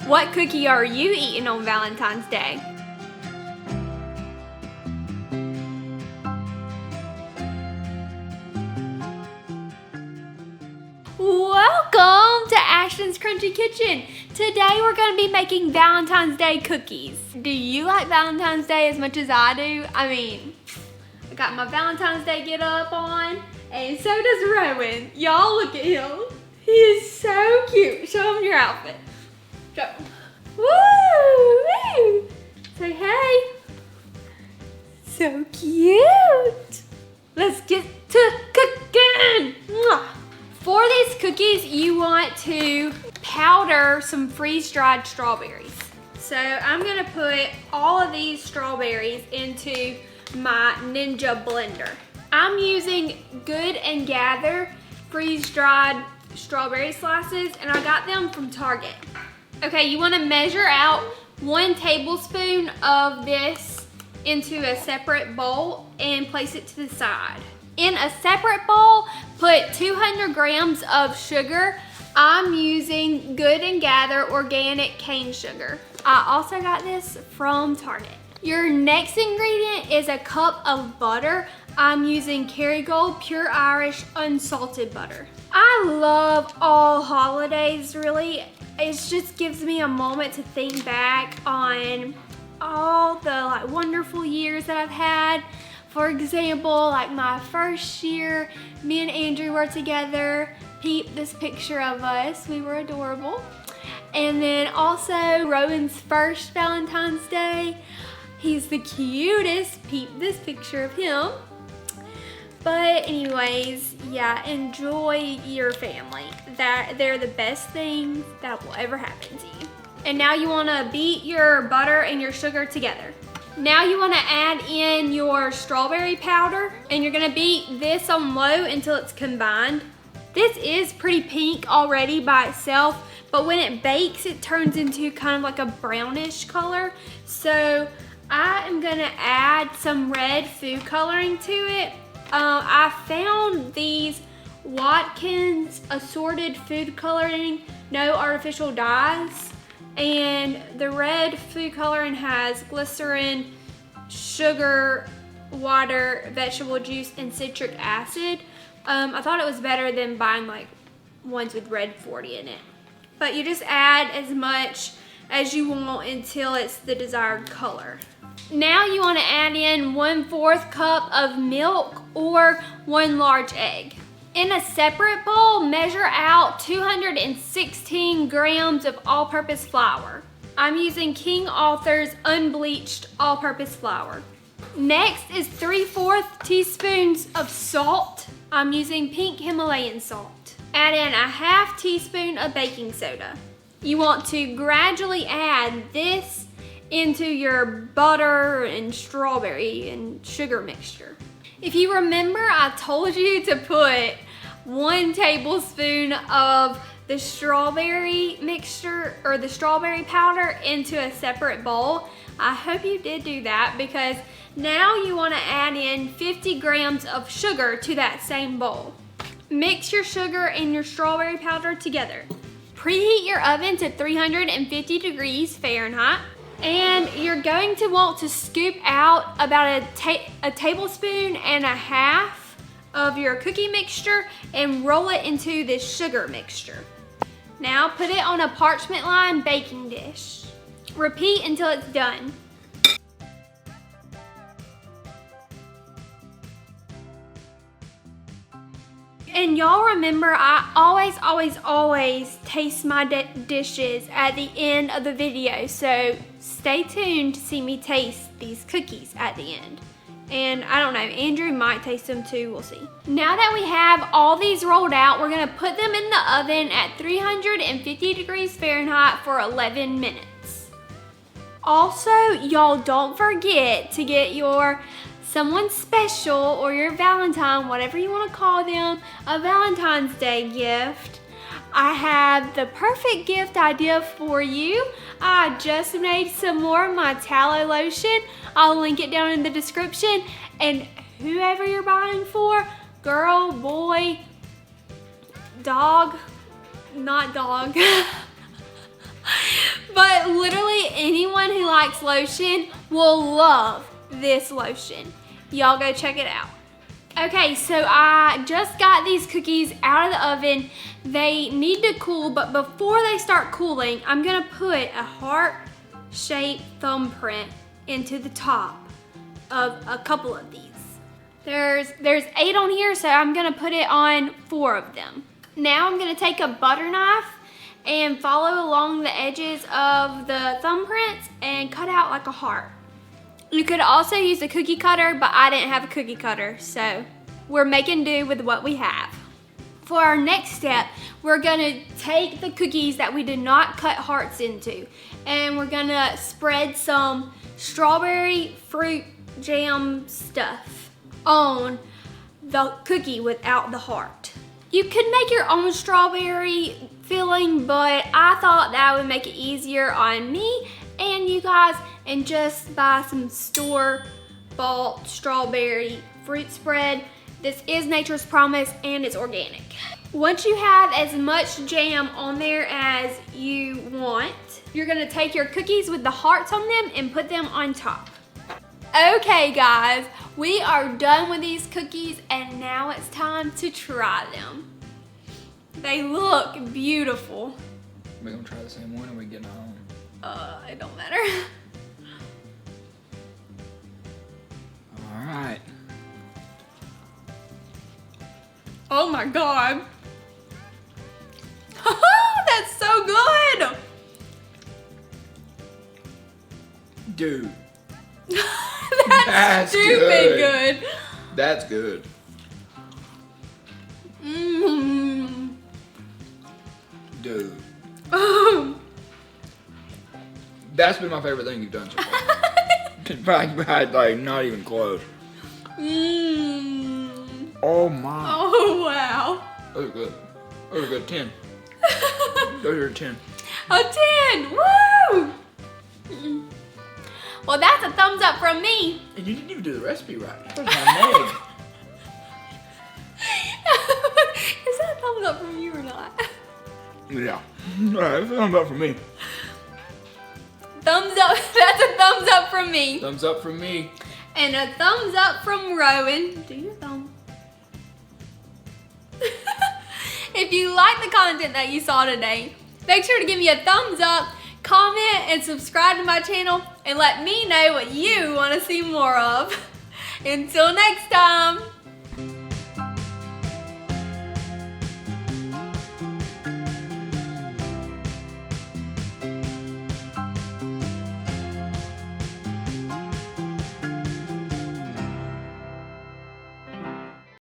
What cookie are you eating on Valentine's Day? Welcome to Ashton's Crunchy Kitchen. Today we're going to be making Valentine's Day cookies. Do you like Valentine's Day as much as I do? I mean, I got my Valentine's Day get up on, and so does Rowan. Y'all look at him. He is so cute. Show him your outfit. Show him. Woo! Say hey. So cute. Let's get to cooking. Mwah. For these cookies, you want to powder some freeze-dried strawberries. So I'm gonna put all of these strawberries into my Ninja blender. I'm using Good and Gather freeze-dried strawberry slices, and I got them from Target. Okay, you wanna measure out 1 tablespoon of this into a separate bowl and place it to the side. In a separate bowl, put 200 grams of sugar. I'm using Good and Gather organic cane sugar. I also got this from Target. Your next ingredient is a cup of butter. I'm using Kerrygold Pure Irish Unsalted Butter. I love all holidays, really. It just gives me a moment to think back on all the wonderful years that I've had. For example, my first year, me and Andrew were together. Peep this picture of us, we were adorable. And then also Rowan's first Valentine's Day. He's the cutest, peep this picture of him. But anyways, yeah, enjoy your family. They're the best things that will ever happen to you. And now you wanna beat your butter and your sugar together. Now you wanna add in your strawberry powder, and you're gonna beat this on low until it's combined. This is pretty pink already by itself, but when it bakes, it turns into kind of like a brownish color. So I am gonna add some red food coloring to it. I found these Watkins assorted food coloring, no artificial dyes. And the red food coloring has glycerin, sugar, water, vegetable juice, and citric acid. I thought it was better than buying ones with red 40 in it. But you just add as much as you want until it's the desired color. Now you want to add in 1/4 cup of milk or 1 large egg. In a separate bowl, measure out 216 grams of all-purpose flour. I'm using King Author's unbleached all-purpose flour. Next is 3/4 teaspoons of salt. I'm using pink Himalayan salt. Add in a 1/2 teaspoon of baking soda. You want to gradually add this into your butter and strawberry and sugar mixture. If you remember, I told you to put 1 tablespoon of the strawberry mixture or the strawberry powder into a separate bowl. I hope you did do that, because now you want to add in 50 grams of sugar to that same bowl. Mix your sugar and your strawberry powder together. Preheat your oven to 350 degrees Fahrenheit. And you're going to want to scoop out about a tablespoon and a half of your cookie mixture and roll it into this sugar mixture. Now put it on a parchment lined baking dish. Repeat until it's done. And y'all remember, I always taste my dishes at the end of the video, so stay tuned to see me taste these cookies at the end. And I don't know, Andrew might taste them too, we'll see. Now that we have all these rolled out, we're gonna put them in the oven at 350 degrees Fahrenheit for 11 minutes. Also, y'all don't forget to get your someone special or your Valentine, whatever you want to call them, a Valentine's Day gift. I have the perfect gift idea for you. I just made some more of my tallow lotion. I'll link it down in the description. And whoever you're buying for, girl, boy, dog, not dog, But literally anyone who likes lotion will love this lotion. Y'all go check it out. Okay, so I just got these cookies out of the oven. They need to cool, but before they start cooling, I'm gonna put a heart-shaped thumbprint into the top of a couple of these. There's 8 on here, so I'm gonna put it on 4 of them. Now I'm gonna take a butter knife and follow along the edges of the thumbprints and cut out like a heart. You could also use a cookie cutter, but I didn't have a cookie cutter, so we're making do with what we have. For our next step, we're gonna take the cookies that we did not cut hearts into, and we're gonna spread some strawberry fruit jam stuff on the cookie without the heart. You could make your own strawberry filling, but I thought that would make it easier on me and you guys, and just buy some store-bought strawberry fruit spread. This is Nature's Promise and it's organic. Once you have as much jam on there as you want, you're gonna take your cookies with the hearts on them and put them on top. Okay guys, we are done with these cookies and now it's time to try them. They look beautiful. We're gonna try the same one or we getting home? It don't matter. All right. Oh my God. That's so good. Dude. That's stupid good. That's good. Mmm. Dude. That's been my favorite thing you've done so far. Like, not even close. Mmm. Oh my. Oh wow. Those are good. Those are good. 10. Those are 10. A 10. Woo! Well, that's a thumbs up from me. And you didn't even do the recipe right. That was my egg. Is that a thumbs up from you or not? Yeah. Alright, thumbs up from me. Thumbs up. That's a thumbs up from me. Thumbs up from me. And a thumbs up from Rowan. Do your thumb. If you like the content that you saw today, make sure to give me a thumbs up, comment, and subscribe to my channel, and let me know what you want to see more of. Until next time.